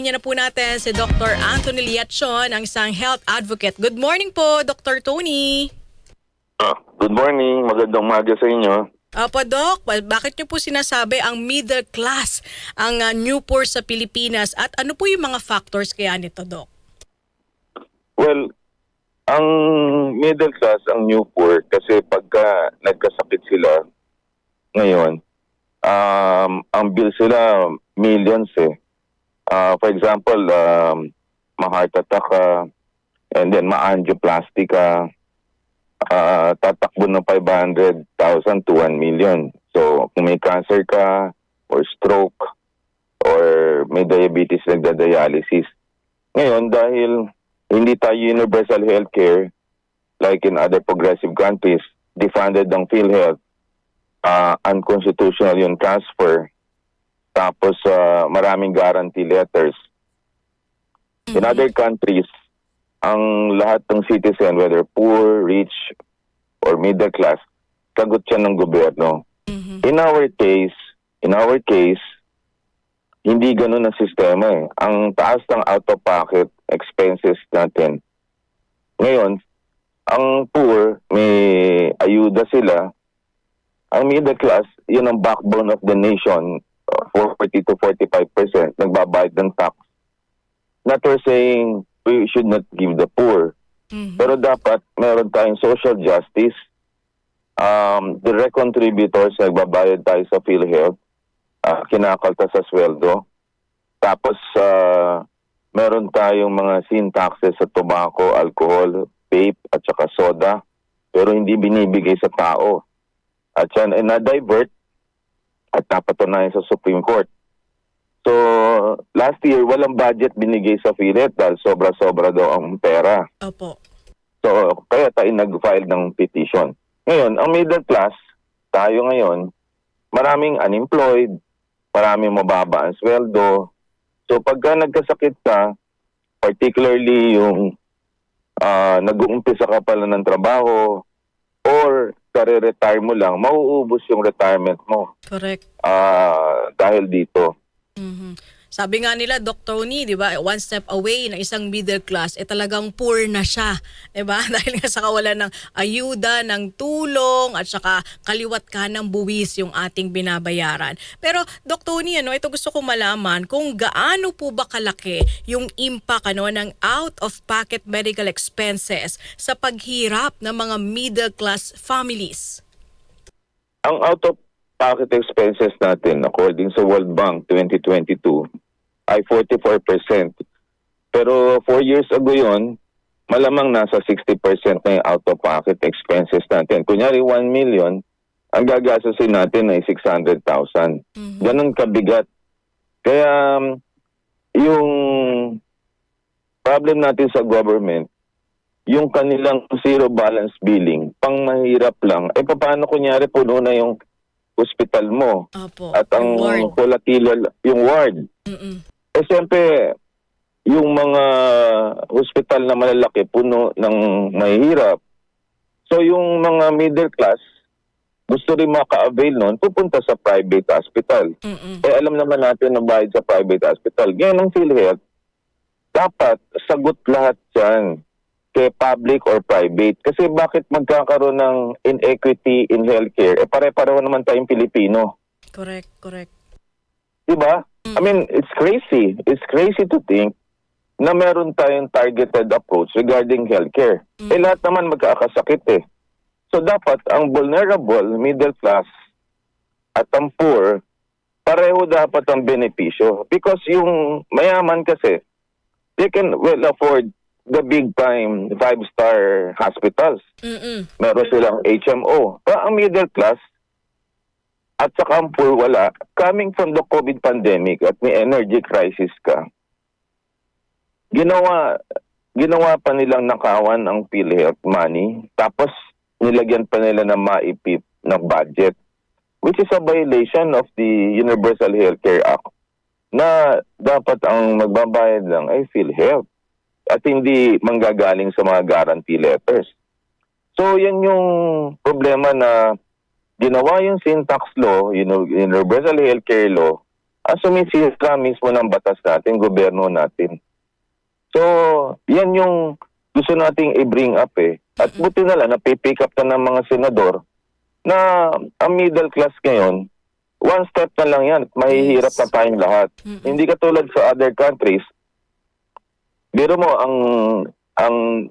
Niya na po natin si Dr. Anthony Liachon, ang isang health advocate. Good morning po, Dr. Tony. Good morning. Magandang umaga sa inyo. Opo, Doc. Bakit niyo po sinasabi ang middle class ang new poor sa Pilipinas at ano po yung mga factors kaya nito, Doc? Well, ang middle class, ang new poor, kasi pagka nagkasakit sila ngayon, ang bill sila millions eh. For example, ma-heart attack ka, and then ma-angioplasty ka, tatakbo ng 500,000 to 1 million. So, kung may cancer ka, or stroke, or may diabetes, nagda-dialysis. Ngayon, dahil hindi tayo universal healthcare, like in other progressive countries, defunded ng PhilHealth, unconstitutional yung transfer, tapos maraming guarantee letters. In other countries, ang lahat ng citizen, whether poor, rich, or middle class, sagot siya ng gobyerno. In our case, hindi ganun ang sistema eh. Ang taas ng out-of-pocket expenses natin. Ngayon, ang poor, may ayuda sila. Ang middle class, yun ang backbone of the nation, 40 to 45% nagbabayad ng tax. Not we're saying we should not give the poor. Pero dapat meron tayong social justice. Direct contributors, nagbabayad tayo sa PhilHealth, kinakalta sa sweldo. Tapos meron tayong mga sin taxes sa tobacco, alcohol, vape, at saka soda. Pero hindi binibigay sa tao. At yan ay na-divert at napatunayan sa Supreme Court. So, last year, walang budget binigay sa PhilHealth dahil sobra-sobra daw ang pera. Opo. So, kaya tayo nag-file ng petition. Ngayon, ang middle class, tayo ngayon, maraming unemployed, maraming mababa ang sweldo. So, pagka nagkasakit ka, particularly yung nag-uumpisa ka pala ng trabaho or kare-retire mo lang, mauubos yung retirement mo. Correct. Dahil dito. Sabi nga nila, Dr. Tony, di ba, one step away ng isang middle class, talagang poor na siya. Di ba? Dahil nga sa kawalan ng ayuda, ng tulong, at saka kaliwat ka ng buwis yung ating binabayaran. Pero, Dr. Tony, ito gusto kong malaman kung gaano po ba kalaki yung impact ng out-of-pocket medical expenses sa paghirap ng mga middle class families? Ang out-of-pocket expenses natin, according sa World Bank 2022, ay 44%. Pero 4 years ago yon, malamang nasa 60% na yung out-of-pocket expenses natin. Kunyari 1 million, ang gagastusin natin ay 600,000. Ganun kabigat. Kaya yung problem natin sa government, yung kanilang zero balance billing, pang mahirap lang, paano kunyari puno na yung hospital mo? Opo, at ang volatile, yung ward. Siyempre, yung mga hospital na malalaki, puno ng mahirap. So, yung mga middle class, gusto rin maka-avail nun, pupunta sa private hospital. Alam naman natin na bayad sa private hospital. Ngayon ang PhilHealth, dapat sagot lahat yan, kay public or private. Kasi bakit magkakaroon ng inequity in healthcare? Pare-pareho naman tayong Pilipino. Correct. Diba? I mean, it's crazy. It's crazy to think na meron tayong targeted approach regarding healthcare. Lahat naman magkakasakit eh. So dapat ang vulnerable, middle class, at ang poor, pareho dapat ang benepisyo. Because yung mayaman kasi, they can well afford the big time 5-star hospitals. Meron silang HMO. Pero ang middle class, at saka ang poor wala, coming from the COVID pandemic at may energy crisis ka, ginawa pa nilang nakawan ang PhilHealth money, tapos nilagyan pa nila ng maipip na budget, which is a violation of the Universal Healthcare Act, na dapat ang magbabayad lang ay PhilHealth at hindi manggagaling sa mga guarantee letters. So yan yung problema na ginawa yung sin tax law, Universal Healthcare Law, sumisira mismo ng batas natin, gobyerno natin. So, yan yung gusto nating i-bring up eh. At buti na lang, napipick up na ng mga senador na ang middle class ngayon, one step na lang yan. Mahihirap na tayong lahat. Hindi katulad sa other countries. Biro mo, ang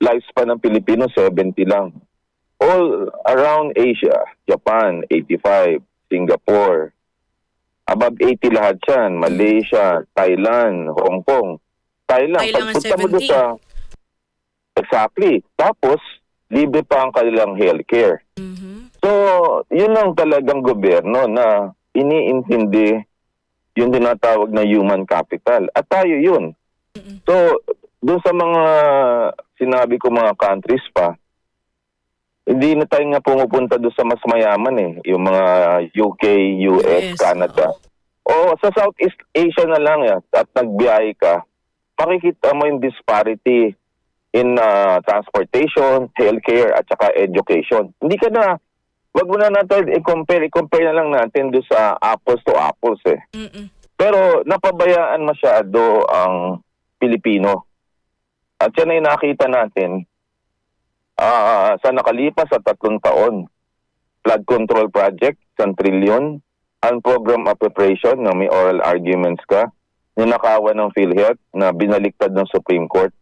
lifespan ng Pilipino, 70 lang. All around Asia, Japan, 85, Singapore, above 80 lahat yan. Malaysia, Thailand, Hong Kong. Thailand Kailangan pagpunta mo doon 70. sa... Exactly. Tapos, libre pa ang kanilang healthcare. So, yun lang talagang gobyerno na iniintindi yung tinatawag na human capital. At tayo yun. So, doon sa mga sinabi ko mga countries pa, hindi na tayo nga pumupunta doon sa mas mayaman eh. Yung mga UK, US, Yes, Canada. O sa Southeast Asia na lang at nagbiyahe ka, makikita mo yung disparity in transportation, healthcare, at saka education. Hindi ka na, wag mo na natin i-compare na lang natin doon sa apples to apples eh. Pero napabayaan masyado ang Pilipino. At yan ay nakita natin sa nakalipas sa 3 taon. Flood control project, 1 trillion. Unprogram appropriation na may oral arguments ka. Ninakawan ng PhilHealth na binaliktad ng Supreme Court.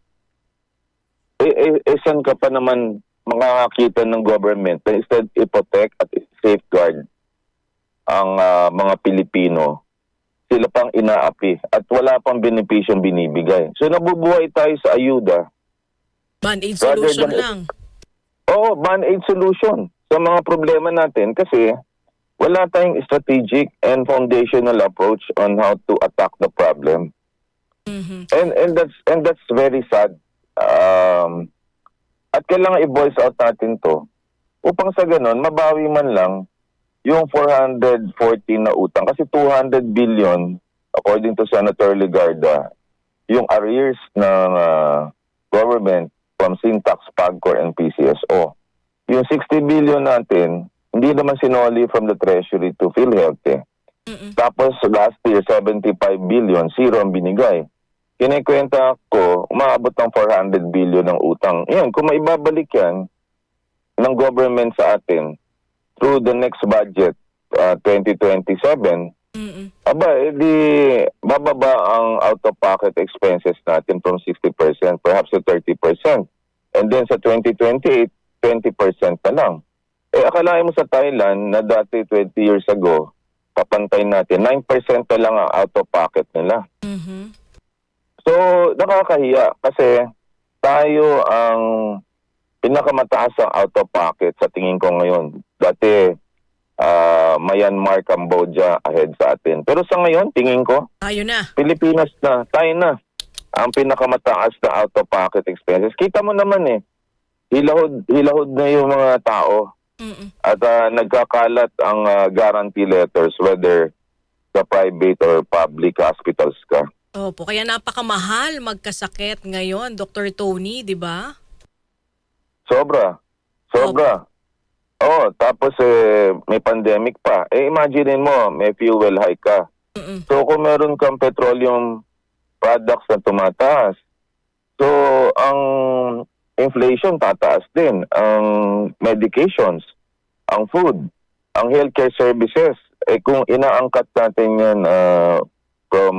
Saan ka pa naman makakakita ng government na instead i-protect at safeguard ang mga Pilipino, sila pang inaapi at wala pang benepisyong binibigay. So nabubuhay tayo sa ayuda. Band-aid solution lang. Oo, band-aid solution sa mga problema natin kasi wala tayong strategic and foundational approach on how to attack the problem. And that's very sad. At kailangan i-voice out natin to upang sa ganun, mabawi man lang yung 414 na utang. Kasi 200 billion, according to Senator Legarda, yung arrears ng government from Syntax, PAGCOR, and PCSO. Yung 60 billion natin, hindi naman sinoli from the Treasury to PhilHealth eh. Tapos last year, 75 billion, zero ang binigay. Kinikwenta ko, umaabot ng 400 billion ng utang. Yan, kung maibabalik yan ng government sa atin through the next budget, 2027, edi bababa ang out-of-pocket expenses natin from 60%, perhaps to 30%. And then sa 2028, 20% na lang. Akalain mo sa Thailand na dati 20 years ago, papantay natin, 9% na lang ang out-of-pocket nila. So, nakakahiya kasi tayo ang pinakamataas ang out-of-pocket sa tingin ko ngayon. Dati, Myanmar, Cambodia ahead sa atin. Pero sa ngayon, tingin ko, Tayo na. Pilipinas na, tayo na ang pinakamataas na out-of-pocket expenses. Kita mo naman eh, hilahod na yung mga tao. At nagkakalat ang guarantee letters whether sa private or public hospitals ka. Opo, kaya napakamahal magkasakit ngayon, Dr. Tony, di ba? Sobra. Tapos may pandemic pa. Imagine mo, may fuel hike ka. So kung meron kang petroleum products na tumataas, so ang inflation tataas din, ang medications, ang food, ang healthcare services. Kung inaangkat natin yan from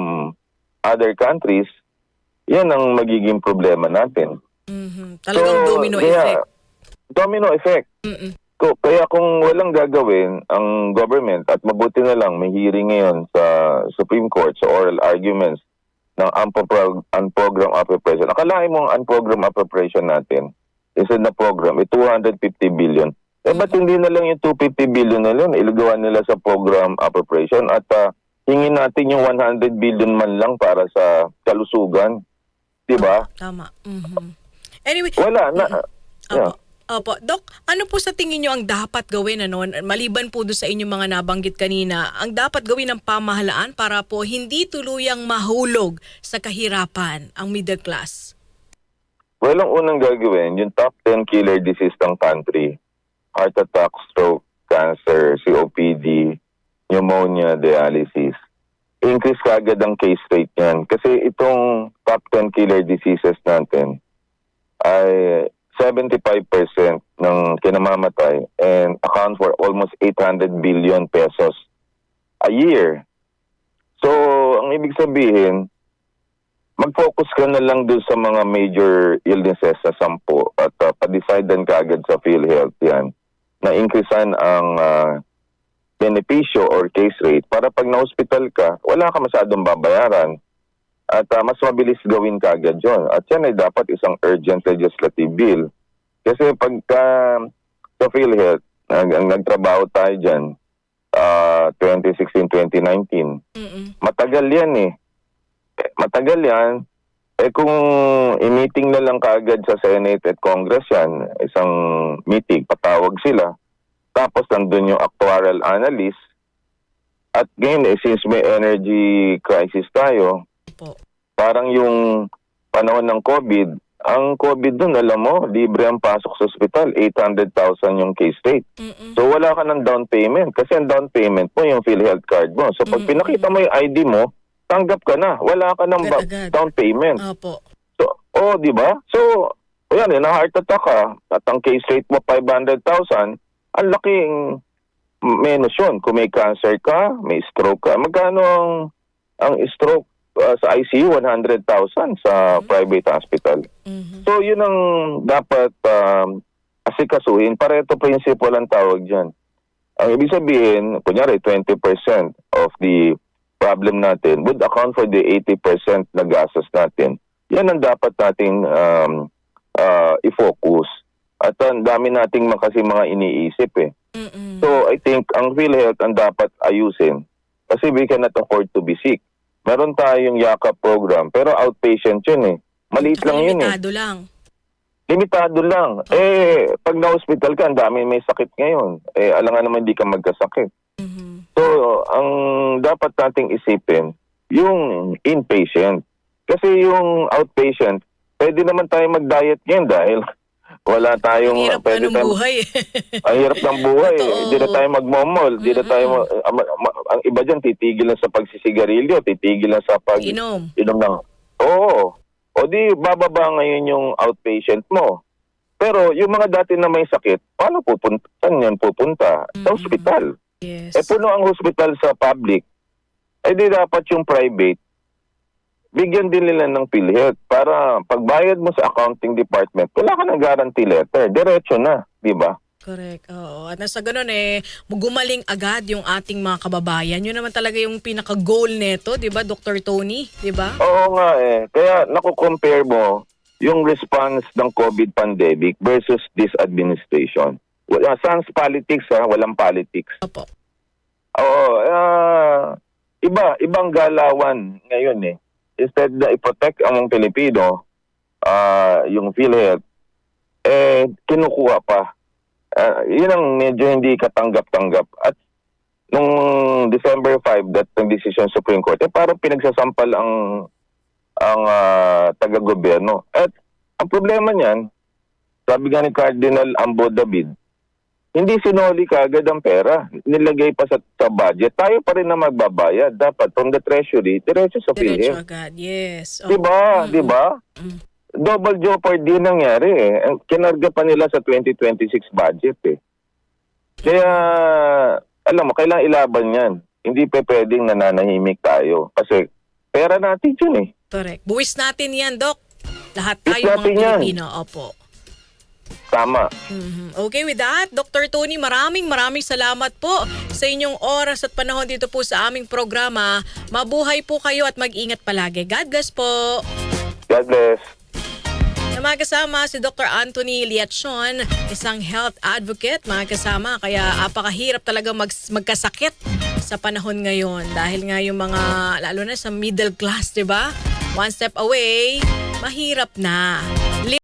other countries, yan ang magiging problema natin. Talagang domino effect. Domino effect. Kaya kung walang gagawin ang government at mabuti na lang may hearing ngayon sa Supreme Court sa oral arguments ng unprogram appropriation. Akalain mo ang unprogram appropriation natin is in the program, 250 billion. Ba't hindi na lang yung 250 billion na lang ilagawan nila sa program appropriation at hingin natin yung 100 billion man lang para sa kalusugan. Diba? Tama. Anyway. Wala na. Yeah. Opo. Dok, ano po sa tingin nyo ang dapat gawin, maliban po doon sa inyong mga nabanggit kanina, ang dapat gawin ng pamahalaan para po hindi tuluyang mahulog sa kahirapan ang middle class? Well, ang unang gagawin, yung top 10 killer disease ng country, heart attack, stroke, cancer, COPD, pneumonia, dialysis. increase kaagad ang case rate niyan. Kasi itong top 10 killer diseases natin ay 75% ng kinamamatay and account for almost 800 billion pesos a year. So, ang ibig sabihin, mag-focus ka na lang dun sa mga major illnesses sa 10 at pa-decidean ka agad sa PhilHealth yan na increasean ang benepisyo or case rate para pag na-hospital ka, wala ka masyadong babayaran at mas mabilis gawin ka agad yun. At yan ay dapat isang urgent legislative bill. Kasi pagka sa PhilHealth, nagtrabaho tayo dyan, 2016-2019, matagal yan eh. Matagal yan. Kung i-meeting na lang kaagad sa Senate at Congress yan, isang meeting, patawag sila. Tapos nandun yung actuarial analyst. At ngayon, since may energy crisis tayo, parang yung panahon ng COVID, ang COVID dun, alam mo, libre ang pasok sa ospital, 800,000 yung case rate. So wala ka ng down payment kasi ang down payment mo yung PhilHealth card mo. So pag pinakita mo yung ID mo, tanggap ka na. Wala ka ng down payment. Opo. So, di ba? So, ayan, na-heart attack ka at ang case rate mo 500,000, ang laking menos yun. Kung may cancer ka, may stroke ka. Magkano ang stroke sa ICU? 100,000 sa private hospital. So, yun ang dapat asikasuhin. Pareto principle ang tawag dyan. Ang ibig sabihin, kunyari, 20% of the problem natin would account for the 80% na gastos natin. Yan ang dapat nating i-focus. At ang dami nating kasi mga iniisip eh. So, I think ang PhilHealth ang dapat ayusin kasi we cannot afford to be sick. Meron tayong yakap program, pero outpatient yun eh. Maliit lang yun eh. Limitado lang. Limitado lang. Pag na-hospital ka, ang dami may sakit ngayon. Alangan naman hindi ka magkasakit. So, ang dapat nating isipin, yung inpatient. Kasi yung outpatient, pwede naman tayo mag-diet ngayon dahil wala tayong... Ang hirap pwede ng buhay. Ang hirap ng buhay. Hindi na tayo magmomol. Hindi na tayo... ang iba dyan, titigil na sa pagsisigarilyo, titigil na sa Inom ng... Oo. O di, bababa ngayon yung outpatient mo. Pero yung mga dati na may sakit, paano pupunta? Saan yan pupunta? Sa hospital. Yes. Puno ang hospital sa public. Di dapat yung private, bigyan din nila ng PhilHealth para pagbayad mo sa accounting department, wala ka ng guarantee letter. Diretso na, di ba? Correct. Oo. At nasa ganun gumaling agad yung ating mga kababayan. Yun naman talaga yung pinaka-goal nito, di ba, Dr. Tony? Di ba? Oo nga eh. Kaya nakukompare mo yung response ng COVID pandemic versus this administration. Sans politics walang politics. Opo. Oo. Ibang galawan ngayon eh. Instead na i-protect ang Pilipino, yung PhilHealth, kinukuha pa. Yun ang medyo hindi katanggap-tanggap. At nung December 5, that decision Supreme Court, parang pinagsasampal ang taga-gobyerno. At ang problema niyan, sabi nga ni Cardinal Ambo David, hindi sinuli kaagad ang pera. Nilagay pa sa budget. Tayo pa rin na magbabayad. Dapat from the treasury, diretso sa Diretso PhilHealth. agad. Yes. Diba? Diba? Double jeopardy nangyari eh. Kinarga pa nila sa 2026 budget eh. Kaya, alam mo, kailangan ilaban yan. Hindi pa pwedeng nananahimik tayo. Kasi pera natin yun eh. Correct. Buwis natin yan, Doc. Lahat tayo Buwis mga natin yan. Pilipino. Opo. Tama. Okay, with that, Dr. Tony, maraming salamat po sa inyong oras at panahon dito po sa aming programa. Mabuhay po kayo at mag-ingat palagi. God bless po. God bless. Na mga kasama si Dr. Anthony Liachon, isang health advocate, mga kasama. Kaya apakahirap talaga magkasakit sa panahon ngayon dahil nga yung mga, lalo na sa middle class, di ba? One step away, mahirap na.